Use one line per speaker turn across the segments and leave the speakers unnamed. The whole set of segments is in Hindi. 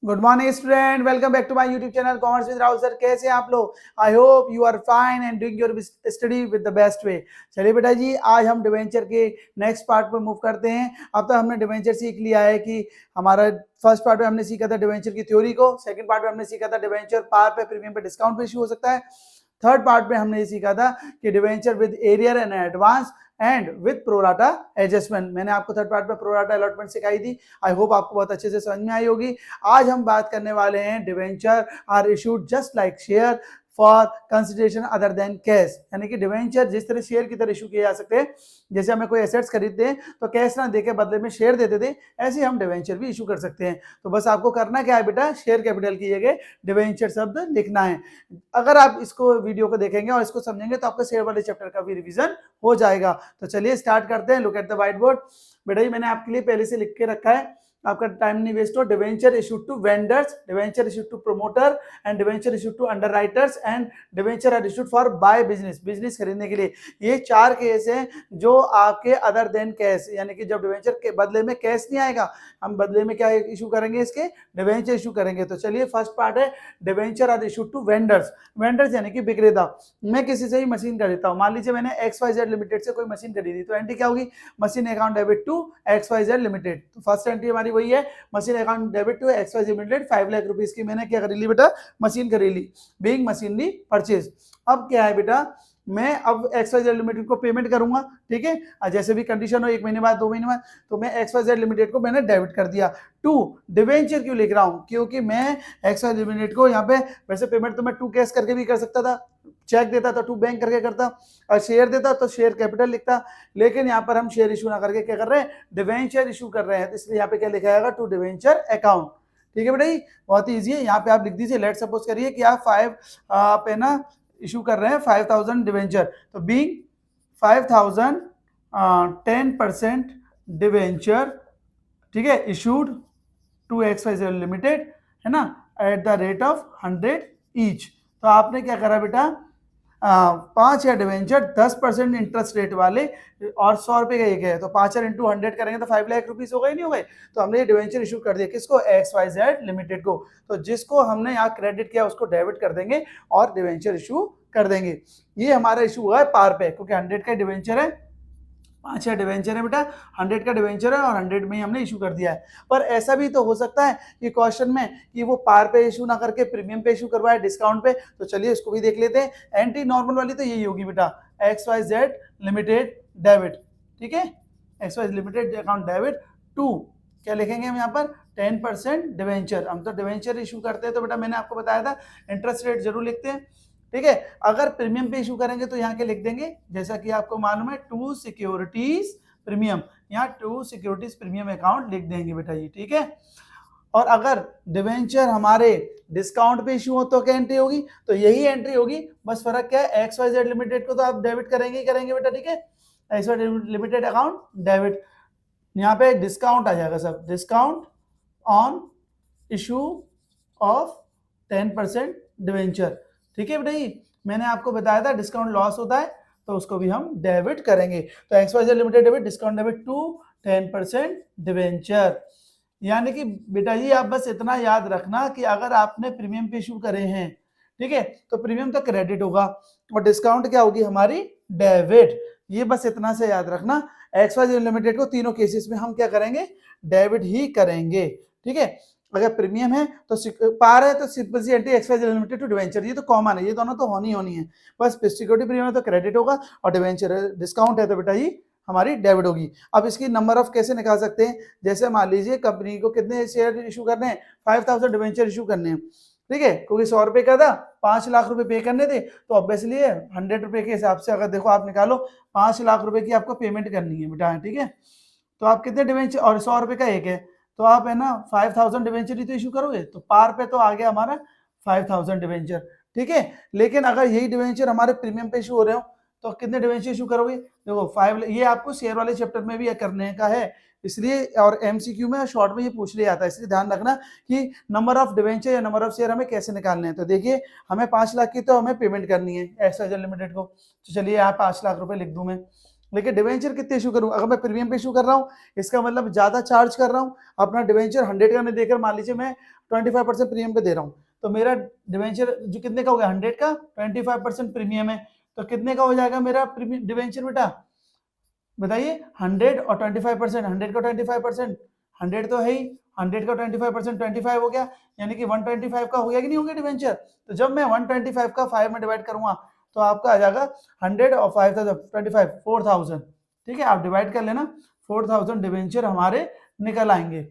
Good morning student, welcome back to my YouTube channel commerce with Rahul sir. कैसे हैं आप लोग? I hope you are fine and doing your study with the best way. चलिए बेटा जी, आज हम डिवेंचर के नेक्स्ट पार्ट पर मूव करते हैं। अब तक हमने डिवेंचर सीख लिया है कि हमारा फर्स्ट पार्ट में हमने सीखा था डिवेंचर की थ्योरी को, सेकंड पार्ट में हमने सीखा था डिवेंचर पार पे, प्रीमियम पे, डिस्काउंट पे इशू हो सकता है। थर्ड पार्ट में हमने ये सीखा था कि debenture with arrear and advance and with pro rata adjustment. मैंने आपको थर्ड पार्ट में प्रोराटा अलॉटमेंट सिखाई थी। आई होप आपको बहुत अच्छे से समझ में आई होगी। आज हम बात करने वाले हैं debenture are issued just like share for consideration other than cash, यानी कि डिवेंचर जिस तरह शेयर की तरह इशू किए जा सकते हैं, जैसे हमें कोई एसेट्स खरीदते हैं तो कैश ना देके बदले में शेयर देते थे, ऐसे हम डिवेंचर भी इशू कर सकते हैं। तो बस आपको करना क्या है बेटा, शेयर कैपिटल की जगह डिवेंचर शब्द लिखना है। अगर आप इसको वीडियो को देखेंगे और इसको समझेंगे तो आपका शेयर वाले चैप्टर का भी रिवीजन हो जाएगा। तो चलिए स्टार्ट करते हैं। Look at the white board. बेटा जी मैंने आपके लिए पहले से लिख के रखा है, आपका टाइम नहीं वेस्ट हो। Debenture issued to vendors, debenture issued to promoter and debenture issued to underwriters and debenture are issued for buy business, business खरीदने के लिए। ये चार केस हैं जो आपके अदर देन कैश, यानी कि जब डिवेंचर के बदले में कैश नहीं आएगा, हम बदले में क्या इशू करेंगे, इसके डिवेंचर इशू करेंगे। तो चलिए फर्स्ट पार्ट है debenture are issued to vendors. Vendors यानी कि विक्रेता। मैं किसी से ही मशीन खरीदता हूँ, मान लीजिए मैंने XYZ लिमिटेड से कोई मशीन खरीदी, तो एंट्री क्या होगी, machine account debit to XYZ limited. तो फर्स्ट एंट्री हमारी वही है, machine account debit to XYZ limited 5 lakh rupees की मैंने क्या खरीद ली बेटा, मशीन खरीद ली, बीइंग मशीनरी परचेज। अब क्या है बेटा, मैं अब XYZ लिमिटेड को पेमेंट करूंगा, ठीक है, जैसे भी कंडीशन हो, 1 महीने बाद 2 महीने बाद, तो मैं XYZ लिमिटेड को मैंने डेबिट कर दिया। टू डिवेंचर क्यों लिख रहा हूं, क्योंकि मैं XYZ लिमिटेड को यहाँ पे, वैसे पेमेंट तो मैं टू कैश करके भी कर सकता था, चेक देता तो टू बैंक करके करता, और शेयर देता तो शेयर कैपिटल लिखता, लेकिन यहाँ पर हम शेयर इशू ना करके क्या कर रहे हैं, डिवेंचर इशू कर रहे हैं। तो इसलिए यहाँ पे क्या लिखा जाएगा, टू डिवेंचर अकाउंट। ठीक है बेटा जी, बहुत ही ईजी है। यहाँ पे आप लिख दीजिए, लेट सपोज करिए कि आप 5 पे ना इशू कर रहे हैं 5000 डिवेंचर, तो बीइंग 5000 10% डिवेंचर, ठीक है, इशूड टू XYZ लिमिटेड, है ना, at the rate of 100 each. तो आपने क्या करा बेटा, 5 या डिवेंचर 10% इंटरेस्ट रेट वाले और 100 रुपए का एक है, तो 5 इंटू 100 करेंगे तो 5 लाख रुपीस हो गए, नहीं हो गए। तो हमने ये डिवेंचर इशू कर दिया, किसको, XYZ लिमिटेड को। तो जिसको हमने यहाँ क्रेडिट किया उसको डेबिट कर देंगे और डिवेंचर इशू कर देंगे। ये हमारा इशू हुआ है पार पे, क्योंकि 100 का डिवेंचर है, 5 या डिवेंचर है बेटा, 100 का डिवेंचर है और 100 में ही हमने इशू कर दिया है। पर ऐसा भी तो हो सकता है कि क्वेश्चन में कि वो पार पे इशू ना करके प्रीमियम पे इशू करवाए, डिस्काउंट पे। तो चलिए इसको भी देख लेते हैं। एंट्री नॉर्मल वाली तो यही होगी बेटा, XYZ लिमिटेड डेबिट, ठीक है, XYZ limited account debit to, क्या लिखेंगे हम यहाँ पर, 10% डिवेंचर। हम तो डिवेंचर इशू करते हैं तो बेटा मैंने आपको बताया था इंटरेस्ट रेट जरूर लिखते हैं, ठीक है। अगर प्रीमियम पे इशू करेंगे तो यहाँ के लिख देंगे, जैसा कि आपको मालूम है, टू सिक्योरिटीज प्रीमियम, यहाँ टू सिक्योरिटीज प्रीमियम अकाउंट लिख देंगे बेटा जी, ठीक है। और अगर डिवेंचर हमारे डिस्काउंट पे इशू हो तो क्या एंट्री होगी, तो यही एंट्री होगी, बस फर्क क्या है, XYZ लिमिटेड को तो आप डेबिट करेंगे ही करेंगे बेटा, ठीक है, XYZ लिमिटेड अकाउंट डेबिट। यहाँ पे डिस्काउंट आ जाएगा सब, discount on issue of 10% debenture, ठीक है बेटा जी। मैंने आपको बताया था डिस्काउंट लॉस होता है तो उसको भी हम डेबिट करेंगे। तो XYZ limited debit, discount debit to 10% debenture. यानी कि बेटा जी आप बस इतना याद रखना कि अगर आपने प्रीमियम पे इशू करे हैं, ठीक है, तो प्रीमियम तो क्रेडिट होगा और डिस्काउंट क्या होगी हमारी, डेबिट। ये बस इतना से याद रखना। XYZ लिमिटेड को तीनों केसेस में हम क्या करेंगे, डेबिट ही करेंगे, ठीक है। अगर प्रीमियम है तो पार है तो सिंपल सी entry XYZ limited to debenture, ये तो कॉमन है, ये दोनों तो होनी है। बस सिक्योरिटी प्रीमियम है तो क्रेडिट होगा और डिवेंचर डिस्काउंट है तो बेटा जी हमारी डेबिट होगी। अब इसकी नंबर ऑफ कैसे निकाल सकते हैं, जैसे मान लीजिए कंपनी को कितने शेयर इशू करने हैं, 5000 डिवेंचर इशू करने हैं, ठीक है, क्योंकि 100 रुपए का था, 5 लाख रुपए पे करने थे, तो ऑब्वियसली 100 रुपए के हिसाब से अगर देखो आप निकालो, 5 लाख रुपए की आपको पेमेंट करनी है बेटा, ठीक है। तो आप कितने डिवेंचर, और 100 रुपए का एक है, तो आप है ना 5000 डिवेंचर ही तो इशू करोगे, तो पार पे तो आ गया हमारा 5000 डिवेंचर, ठीक है। लेकिन अगर यही डिवेंचर हमारे प्रीमियम पे इशू हो रहे हो तो कितने डिवेंचर इशू करोगे, देखो 5, ये आपको शेयर वाले चैप्टर में भी करने का है, इसलिए, और MCQ में शॉर्ट में ये पूछ लिया जाता है, इसलिए ध्यान रखना कि नंबर ऑफ डिवेंचर या नंबर ऑफ शेयर हमें कैसे निकालने हैं। तो देखिए हमें 5 लाख की तो हमें पेमेंट करनी है XYZ लिमिटेड को, तो चलिए यहाँ 5 लाख रुपए लिख दूं मैं, लेकिन डिवेंचर कितने इशू करूँ, अगर मैं प्रीमियम पे इशू कर रहा हूँ इसका मतलब ज्यादा चार्ज कर रहा हूँ, अपना डिवेंचर 100 का नहीं देकर मान लीजिए मैं 25% प्रीमियम पे दे रहा हूँ, तो मेरा डिवेंचर जो कितने का हो गया 100 का 25% प्रीमियम है, तो कितने का हो जाएगा मेरा डिवेंचर बेटा बताइए 100 और 25%, 100 का 25%, 100 तो है ही, 100 का 25% 25 हो गया, यानी कि 125 का हो गया कि नहीं हो गया डिवेंचर। तो जब मैं 125 का 5 में डिवाइड करूंगा तो आपका आ जाएगा 100 और 5,025 4,000, ठीक है, आप डिवाइड कर लेना, 4,000 डिवेंचर हमारे निकल आएंगे,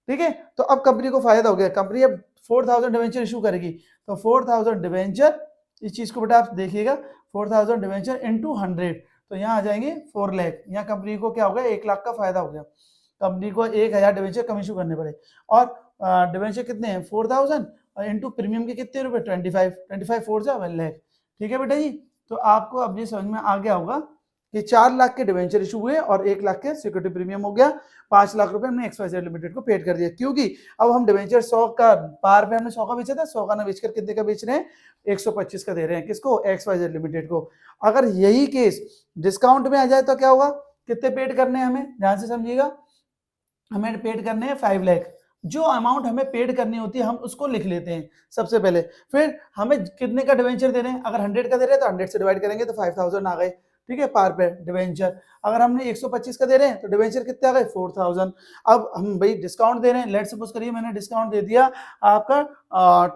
ठीक है। तो अब कंपनी को फायदा हो गया, कंपनी अब 4,000 डिवेंचर इशू करेगी, तो 4,000 डिवेंचर, इस चीज को बेटा आप देखिएगा, 4,000 डिवेंचर इंटू 100, तो यहाँ आ जाएंगे 4 लाख, यहाँ कंपनी को क्या हो गया 1 लाख का फायदा हो गया, कंपनी को 1,000 डिवेंचर कम इशू करने पड़े, और डिवेंचर कितने हैं 4,000 और इंटू प्रीमियम के कितने रुपए 25 4 जा 1 लाख, ठीक है बेटा जी। तो आपको अब ये समझ में आ गया होगा कि 4 लाख के डिवेंचर इशू हुए और 1 लाख के सिक्योरिटी प्रीमियम हो गया, 5 लाख रुपए हमने XYZ लिमिटेड को पेड कर दिया, क्योंकि अब हम डिवेंचर 100 का पार पे हमने 100 का बेचा था, 100 का ना बेचकर कितने का बेच रहे हैं 125 का दे रहे हैं, किसको XYZ लिमिटेड को। अगर यही केस डिस्काउंट में आ जाए तो क्या होगा, कितने पेड करने हैं हमें, ध्यान से समझिएगा, हमें पेड करने हैं 5 लाख, जो अमाउंट हमें पेड करनी होती है हम उसको लिख लेते हैं सबसे पहले, फिर हमें कितने का डिवेंचर दे रहे हैं, अगर 100 का दे रहे हैं तो 100 से डिवाइड करेंगे तो 5,000 आ गए, ठीक है, पार पे डिवेंचर। अगर हमने 125 का दे रहे हैं तो डिवेंचर कितने आ गए 4,000। अब हम भाई डिस्काउंट दे रहे हैं, लेट सपोज करिए मैंने डिस्काउंट दे दिया आपका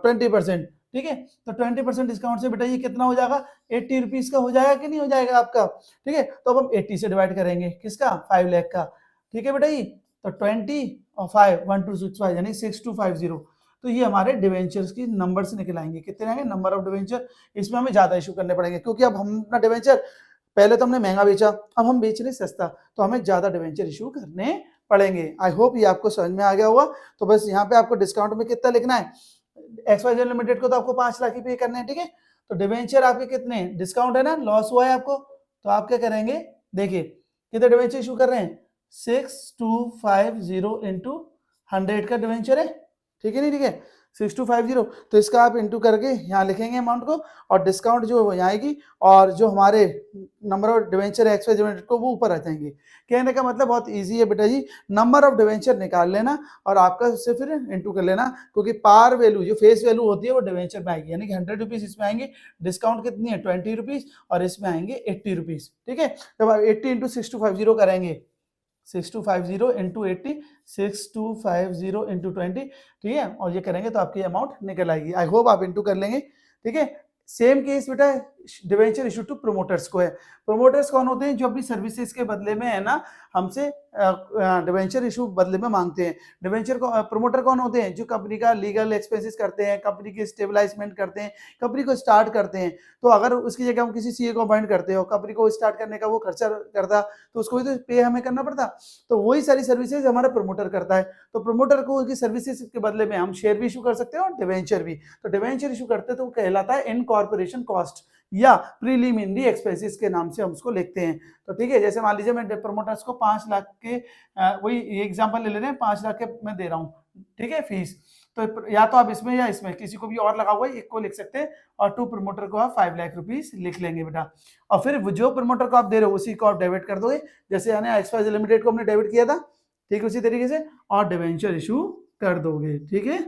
20%, ठीक है, तो 20% डिस्काउंट से बेटा ये कितना हो जाएगा 80 रुपीज का हो जाएगा कि नहीं हो जाएगा आपका, ठीक है। तो अब हम 80 से डिवाइड करेंगे किसका 5 लाख का, ठीक है बेटा जी, तो 20 और 5 1265 यानी 6250, तो ये हमारे डिवेंचर्स की नंबर से निकल आएंगे, कितने आएंगे नंबर ऑफ डिवेंचर, इसमें हमें ज्यादा इशू करने पड़ेंगे, क्योंकि अब हम अपना डिवेंचर पहले तो हमने महंगा बेचा, अब हम बेच रहे सस्ता, तो हमें ज्यादा डिवेंचर इशू करने पड़ेंगे। आई होप ये आपको समझ में आ गया होगा। तो बस यहाँ पे आपको डिस्काउंट में कितना लिखना है, XYZ लिमिटेड को तो आपको 5 लाख ही पे करने हैं, ठीक है, तो डिवेंचर आपके कितने, डिस्काउंट है ना, लॉस हुआ है आपको, तो आप क्या करेंगे, देखिए कितने डिवेंचर इशू कर रहे हैं 6250 इंटू 100 का डिवेंचर है, ठीक है नहीं, ठीक है 6250, तो इसका आप इंटू करके यहाँ लिखेंगे अमाउंट को, और डिस्काउंट जो यहाँ आएगी, और जो हमारे नंबर ऑफ डिवेंचर है XYZ लिमिटेड को वो ऊपर आ जाएंगे। कहने का मतलब बहुत इजी है बेटा जी, नंबर ऑफ डिवेंचर निकाल लेना और आपका उससे फिर इंटू कर लेना, क्योंकि पार वैल्यू जो फेस वैल्यू होती है वो डिवेंचर में आएगी, यानी कि 100 रुपीज इसमें आएंगे, डिस्काउंट कितनी है 20 रुपीज, और इसमें आएंगे 80 रुपीज, ठीक है। जब आप 80 इंटू 6250 करेंगे, 6250 इंटू 80, 6250 इंटू 20, ठीक है, और ये करेंगे तो आपकी अमाउंट निकल आएगी। आई होप आप इंटू कर लेंगे, ठीक है। सेम केस बेटा डिवेंचर इशू टू प्रोमोटर्स को है। प्रोमोटर्स कौन होते हैं, जो अपनी सर्विसेज के बदले में है ना हमसे डिवेंचर इशू बदले में मांगते हैं। डिवेंचर को प्रोमोटर कौन होते हैं, जो कंपनी का लीगल एक्सपेंसेस करते हैं, कंपनी की स्टेबलाइजमेंट करते हैं, कंपनी को स्टार्ट करते हैं। तो अगर उसकी जगह हम किसी सीए को अपॉइंट करते हो, कंपनी को स्टार्ट करने का वो खर्चा करता, तो उसको भी तो पे हमें करना पड़ता, तो वही सारी सर्विसेज हमारा प्रोमोटर करता है। तो प्रोमोटर को उसकी सर्विसेज के बदले में हम शेयर भी इशू कर सकते हैं और डिवेंचर भी। तो डिवेंचर इशू करते तो कहलाता है इनकॉर्पोरेशन कॉस्ट या प्रीलिमिनरी एक्सपेंसेस के नाम से हम उसको लिखते हैं। तो ठीक है, जैसे मान लीजिए मैं प्रोमोटर्स को 5 लाख के वही एग्जांपल ले रहे हैं, 5 लाख के मैं दे रहा हूँ, ठीक है, फीस। तो या तो आप इसमें या इसमें किसी को भी और लगा हुआ है, एक को लिख सकते हैं, और टू प्रमोटर को आप 5 लाख रुपीस लिख लेंगे बेटा। और फिर जो प्रमोटर को आप दे रहे हो उसी को आप डेबिट कर दोगे, जैसे यानी XYZ लिमिटेड को हमने डेबिट किया था, ठीक उसी तरीके से, और डिवेंचर इशू कर दोगे, ठीक है।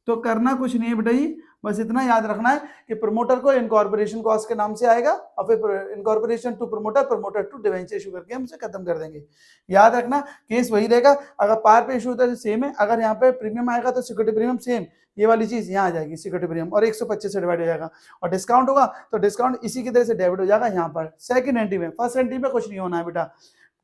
तो करना कुछ नहीं है बेटा जी, बस इतना याद रखना है कि प्रमोटर को इनकॉर्पोरेशन कॉस्ट के नाम से आएगा, और फिर incorporation to promoter, promoter to debenture issue करके हम उसे खत्म कर देंगे। याद रखना केस वही रहेगा, अगर पार पे इशू होता है तो सेम है, अगर यहाँ पे प्रीमियम आएगा तो सिक्योरिटी प्रीमियम सेम, ये वाली चीज यहाँ आ जाएगी सिक्योरिटी प्रीमियम, और 125 से डिवाइड हो जाएगा, और डिस्काउंट होगा तो डिस्काउंट इसी की तरह से डेबिट हो जाएगा यहाँ पर सेकंड एंट्री में। फर्स्ट एंट्री में कुछ नहीं होना है बेटा,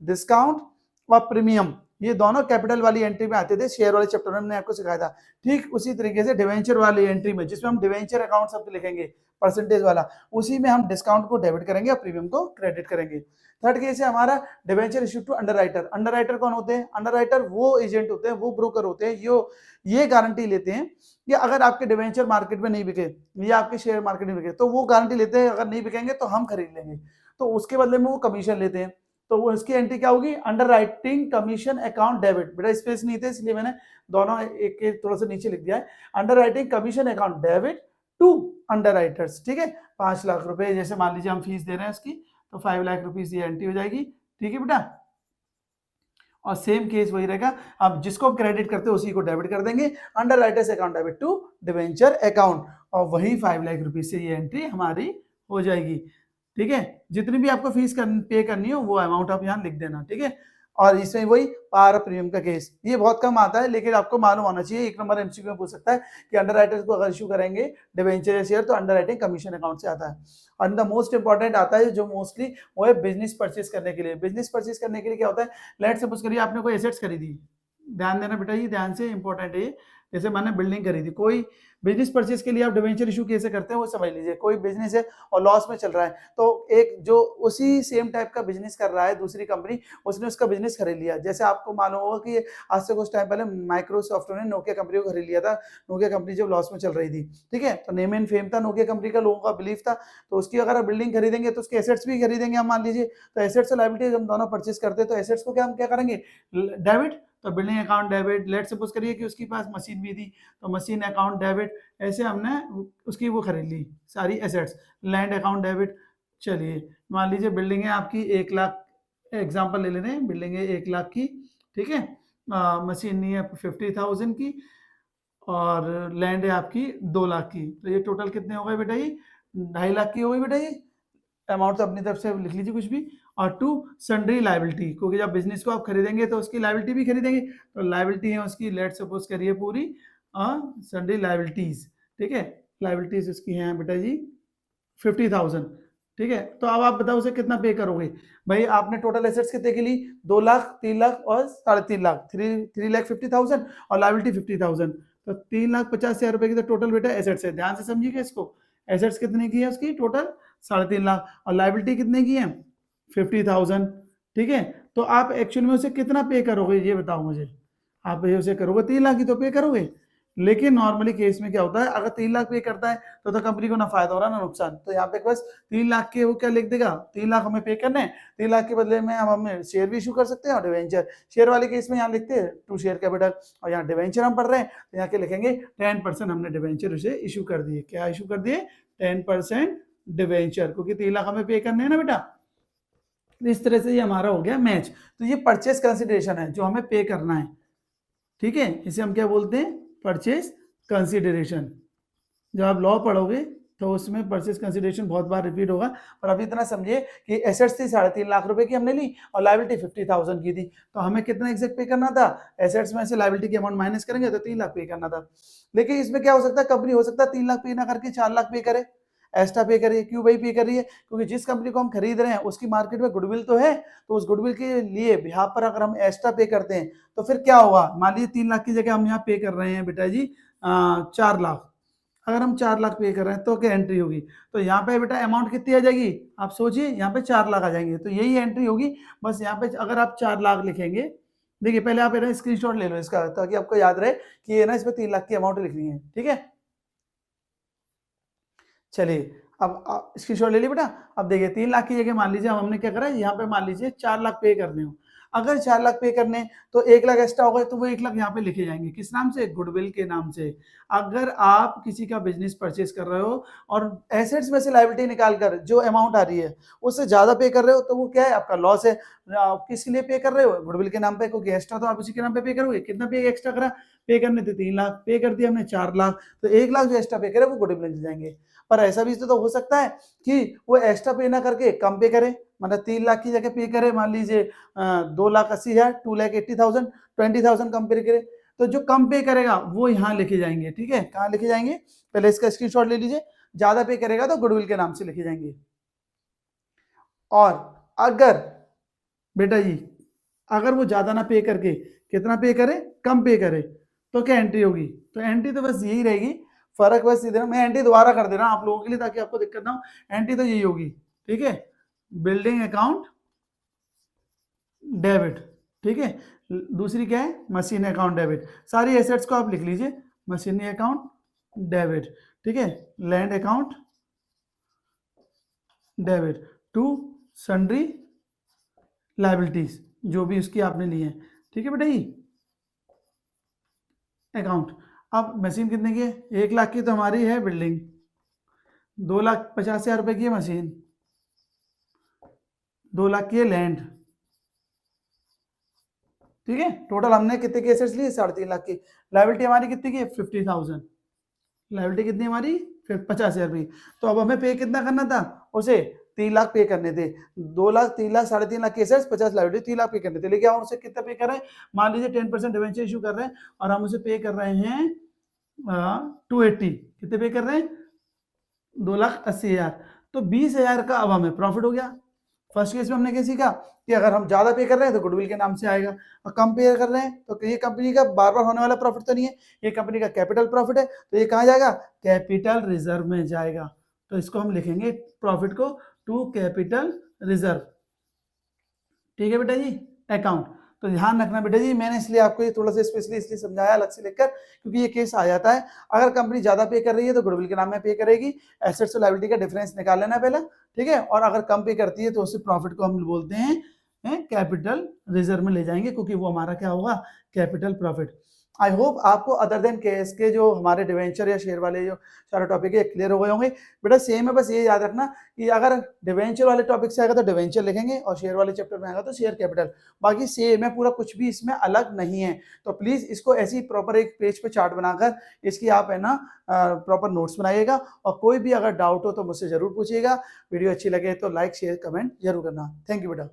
डिस्काउंट और प्रीमियम ये दोनों कैपिटल वाली एंट्री में आते थे, शेयर वाले चैप्टर में हमने आपको सिखाया था। ठीक उसी तरीके से डिवेंचर वाली एंट्री में, जिसमें हम डिवेंचर अकाउंट शब्द लिखेंगे परसेंटेज वाला, उसी में हम डिस्काउंट को डेबिट करेंगे और प्रीमियम को क्रेडिट करेंगे। थर्ड केस है हमारा debenture issue to underwriter. Underwriter कौन होते हैं, अंडरराइटर वो एजेंट होते हैं, वो ब्रोकर होते हैं, ये गारंटी लेते हैं कि अगर आपके डिवेंचर मार्केट में नहीं बिके या आपके शेयर मार्केट में बिके, तो वो गारंटी लेते हैं अगर नहीं बिकेंगे तो हम खरीद लेंगे, तो उसके बदले में वो कमीशन लेते हैं। तो वो इसकी एंट्री क्या होगी, अंडरराइटिंग कमीशन अकाउंट डेबिट। बेटा स्पेस नहीं थे इसलिए मैंने दोनों एक थोड़ा सा नीचे लिख दिया है, underwriting commission account debit to underwriters, ठीक है। 5 लाख रुपए जैसे मान लीजिए हम फीस दे रहे हैं इसकी, तो 5 लाख रुपीज ये एंट्री हो जाएगी, ठीक है बेटा, और सेम केस वही रहेगा। अब जिसको हम क्रेडिट करते हैं उसी को डेबिट कर देंगे, underwriters account debit to debenture account, और वही 5 लाख रुपीज से ये एंट्री हमारी हो जाएगी। ठीक है, जितनी भी आपको फीस पे करनी हो वो अमाउंट आप यहाँ लिख देना। ठीक है, और इसमें वही पार प्रीमियम का केस, ये बहुत कम आता है लेकिन आपको मालूम होना चाहिए, एक नंबर एमसीक्यू में पूछ सकता है कि अंडर राइटर्स को अगर इशू करेंगे डिवेंचर या शेयर तो अंडर राइटिंग कमीशन अकाउंट से आता है। और द मोस्ट इंपॉर्टेंट आता है जो मोस्टली वो है बिजनेस परचेज करने के लिए। बिजनेस परचेज करने के लिए क्या होता है, लेट सपोज करिए आपने कोई एसेट्स खरीदी, ध्यान देना बेटा, ये ध्यान से इंपॉर्टेंट है। जैसे मैंने बिल्डिंग खरीदी, कोई बिजनेस परचेज के लिए आप डिवेंचर इशू कैसे करते हैं वो समझ लीजिए। कोई बिजनेस है और लॉस में चल रहा है, तो एक जो उसी सेम टाइप का बिजनेस कर रहा है दूसरी कंपनी, उसने उसका बिजनेस खरीद लिया। जैसे आपको मालूम होगा कि आज से कुछ टाइम पहले माइक्रोसॉफ्ट ने नोकिया कंपनी को खरीद लिया था। नोकिया कंपनी जब लॉस में चल रही थी, ठीक है, तो नेम एंड फेम था नोकिया कंपनी का, लोगों का बिलीफ था, तो उसकी अगर आप बिल्डिंग खरीदेंगे तो उसके एसेट्स भी खरीदेंगे हम, मान लीजिए। तो एसेट्स और लायबिलिटीज हम दोनों परचेज करते हैं, तो एसेट्स को हम क्या करेंगे, डेबिट, तो building account debit. Let suppose करिए कि उसके पास मशीन भी थी, तो मशीन अकाउंट डेबिट, ऐसे हमने उसकी वो खरीद ली सारी एसेट्स। लैंड अकाउंट डेबिट, चलिए मान लीजिए बिल्डिंग है आपकी 1 लाख, एग्जांपल ले लेते हैं, बिल्डिंग है 1 लाख की, ठीक है, मशीन नहीं है 50,000 की, और लैंड है आपकी 2 लाख की, तो ये टोटल कितने हो गए बेटा, ये 2.5 लाख की हो गई बेटा। ये अमाउंट तो अपनी तरफ से लिख लीजिए कुछ भी। और टू सन्ड्री लाइबिलिटी, क्योंकि जब बिजनेस को आप खरीदेंगे तो उसकी लाइबिलिटी भी खरीदेंगे, तो लाइबिलिटी है उसकी, लेट सपोज करिए पूरी सन्ड्री लाइबिलिटीज, ठीक है, लाइबिलिटीज उसकी हैं बेटा जी 50,000, ठीक है। तो अब आप बताओ उसे कितना पे करोगे भाई, आपने टोटल एसेट्स कितने के लिए, 2 लाख, 3 लाख और 3.5 लाख, 3,50,000 और लाइबिलिटी 50,000, तो 3,50,000 रुपए की तो टोटल बेटा एसेट्स है। ध्यान से समझिएगा इसको, एसेट्स कितने की है उसकी टोटल 3.5 लाख, और लाइबिलिटी कितने की है 50,000, ठीक है। तो आप एक्चुअल में उसे कितना पे करोगे ये बताओ मुझे, आप उसे करोगे 3 लाख ही तो पे करोगे। लेकिन नॉर्मली केस में क्या होता है, अगर 3 लाख पे करता है तो कंपनी को ना फायदा हो रहा ना नुकसान, तो यहाँ पे बस 3 लाख के वो क्या लिख देगा, 3 लाख हमें पे करने हैं, 3 लाख के बदले में हम हमें शेयर भी इशू कर सकते हैं, और डिवेंचर शेयर वाले केस में यहाँ लिखते हैं टू शेयर कैपिटल, और यहाँ डिवेंचर हम पढ़ रहे हैं तो यहाँ के लिखेंगे 10% हमने डिवेंचर उसे इशू कर दिए। क्या इशू कर दिए, 10% डिवेंचर, क्योंकि 3 लाख हमें पे करने हैं ना बेटा। इस तरह से ये हमारा हो गया मैच। तो ये परचेस कंसिडरेशन है जो हमें पे करना है, ठीक है, इसे हम क्या बोलते हैं, परचेस कंसिडरेशन। जब आप लॉ पढ़ोगे तो उसमें परचेस कंसिडरेशन बहुत बार रिपीट होगा, और अभी इतना समझिए कि एसेट्स थी 3.5 लाख रुपए की हमने ली, और लायबिलिटी 50,000 की थी, तो हमें कितना एग्जैक्ट पे करना था, एसेट्स में से लायबिलिटी की अमाउंट माइनस करेंगे तो 3 लाख पे करना था। लेकिन इसमें क्या हो सकता है, कंपनी हो सकता है 3 लाख पे ना करके 4 लाख पे करे, एक्स्ट्रा पे करिए। क्यों भाई पे कर रही है, क्योंकि जिस कंपनी को हम खरीद रहे हैं उसकी मार्केट में गुडविल तो है, तो उस गुडविल के लिए यहाँ पर अगर हम एक्स्ट्रा पे करते हैं तो फिर क्या होगा, मान लीजिए 3 लाख की जगह हम यहाँ पे कर रहे हैं बेटा जी 4 लाख, अगर हम 4 लाख पे कर रहे हैं तो क्या एंट्री होगी, तो यहाँ पे बेटा अमाउंट कितनी आ जाएगी, आप सोचिए, यहाँ पे 4 लाख आ जाएंगे, तो यही एंट्री होगी। बस यहाँ पे अगर आप 4 लाख लिखेंगे, देखिए पहले आप स्क्रीनशॉट ले लो इसका, ताकि आपको याद रहे कि ये ना इसमें 3 लाख की अमाउंट लिखनी है, ठीक है। चलिए अब स्क्रीनशॉट ले लिया बेटा। अब देखिए 3 लाख की जगह मान लीजिए हमने क्या करा, यहाँ पे मान लीजिए 4 लाख पे करने हो, अगर 4 लाख पे करने तो 1 लाख एक्स्ट्रा होगा, तो वो 1 लाख यहाँ पे लिखे जाएंगे, किस नाम से, गुडविल के नाम से। अगर आप किसी का बिजनेस परचेज कर रहे हो और एसेट्स में से लायबिलिटी निकाल कर जो अमाउंट आ रही है उससे ज्यादा पे कर रहे हो, तो वो क्या है, आपका लॉस है। आप किसके लिए पे कर रहे हो, गुडविल के नाम पे, क्योंकि एक्स्ट्रा तो आप उसी के नाम पे करोगे। कितना पे एक्स्ट्रा करा, पे करने थे 3 लाख, पे कर दिया हमने 4 लाख, तो 1 लाख जो एक्स्ट्रा पे करे वो गुडविल मिल जाएंगे। पर ऐसा भी तो हो सकता है कि वो एक्स्ट्रा पे ना करके कम पे करे, मतलब 3 लाख की जगह पे करे मान लीजिए 2,80,000, 2,80,000, 20,000 कम पे करे, तो जो कम पे करेगा वो यहाँ लिखे जाएंगे, ठीक है। कहाँ लिखे जाएंगे, पहले इसका स्क्रीनशॉट ले लीजिए, ज्यादा पे करेगा तो गुडविल के नाम से लिखे जाएंगे। और अगर बेटा जी अगर वो ज्यादा ना पे करके कितना पे करे, कम पे करे, तो क्या एंट्री होगी, तो एंट्री तो बस यही रहेगी, फर्क बस इधर, मैं एंट्री दोबारा कर दे रहा हूं आप लोगों के लिए ताकि आपको दिक्कत ना हो। एंट्री तो यही होगी, ठीक है, बिल्डिंग अकाउंट डेबिट, ठीक है। दूसरी क्या है, मशीन अकाउंट डेबिट, सारी एसेट्स को आप लिख लीजिए, मशीनरी अकाउंट डेबिट, ठीक है, land account debit to sundry liabilities जो भी उसकी आपने ली है, ठीक है बेटा जी, अकाउंट। अब मशीन कितने की है, 1 लाख की तो हमारी है बिल्डिंग, 2,50,000 रुपए की है मशीन, 2 लाख की है लैंड, ठीक है। टोटल हमने कितने के एसेट्स लिए, 3.5 लाख की। लायबिलिटी हमारी कितनी की, 50,000। लायबिलिटी कितनी हमारी, 50,000 रुपये। तो अब हमें पे कितना करना था उसे, 3 लाख पे करने थे। 2 लाख, 3 लाख, 3.5 लाख के एसेट्स, 50 लायबिलिटी, 3 लाख पे करने थे। लेकिन हम उसे कितना पे कर रहे हैं, मान लीजिए 10% डिवेंचर इशू कर रहे हैं और हम उसे पे कर रहे हैं 280। कितने पे कर रहे हैं, 2,80,000। तो 20,000 का अब हमें प्रॉफिट हो गया। फर्स्ट केस में हमने क्या सीखा कि अगर हम ज्यादा पे कर रहे हैं तो गुडविल के नाम से आएगा, और कम पे कर रहे हैं तो ये कंपनी का बार बार होने वाला प्रॉफिट तो नहीं है, ये कंपनी का कैपिटल प्रॉफिट है, तो ये कहाँ जाएगा, कैपिटल रिजर्व में जाएगा। तो इसको हम लिखेंगे प्रॉफिट को टू कैपिटल रिजर्व। ठीक है बेटा जी, अकाउंट। तो ध्यान रखना बेटा जी, मैंने इसलिए आपको ये थोड़ा सा स्पेशली इसलिए समझाया अलग से लेकर, क्योंकि ये केस आ जाता है। अगर कंपनी ज्यादा पे कर रही है तो गुडविल के नाम में पे करेगी, एसेट्स और लायबिलिटी का डिफरेंस निकाल लेना पहले, ठीक है। और अगर कम पे करती है तो उस प्रॉफिट को हम बोलते हैं कैपिटल रिजर्व में ले जाएंगे, क्योंकि वो हमारा क्या होगा, कैपिटल प्रॉफिट। आई होप आपको अदर देन केस के जो हमारे डिवेंचर या शेयर वाले जो सारे टॉपिक है क्लियर हो गए होंगे। बेटा सेम है, बस ये याद रखना कि अगर डिवेंचर वाले टॉपिक से आएगा तो डिवेंचर लिखेंगे और शेयर वाले चैप्टर में आएगा तो शेयर कैपिटल। बाकी सेम है पूरा, कुछ भी इसमें अलग नहीं है। तो प्लीज इसको ऐसी प्रॉपर एक पेज पे चार्ट बनाकर इसकी आप है ना प्रॉपर नोट्स बनाइएगा, और कोई भी अगर डाउट हो तो मुझसे जरूर पूछिएगा। वीडियो अच्छी लगे तो लाइक शेयर कमेंट जरूर करना। थैंक यू बेटा।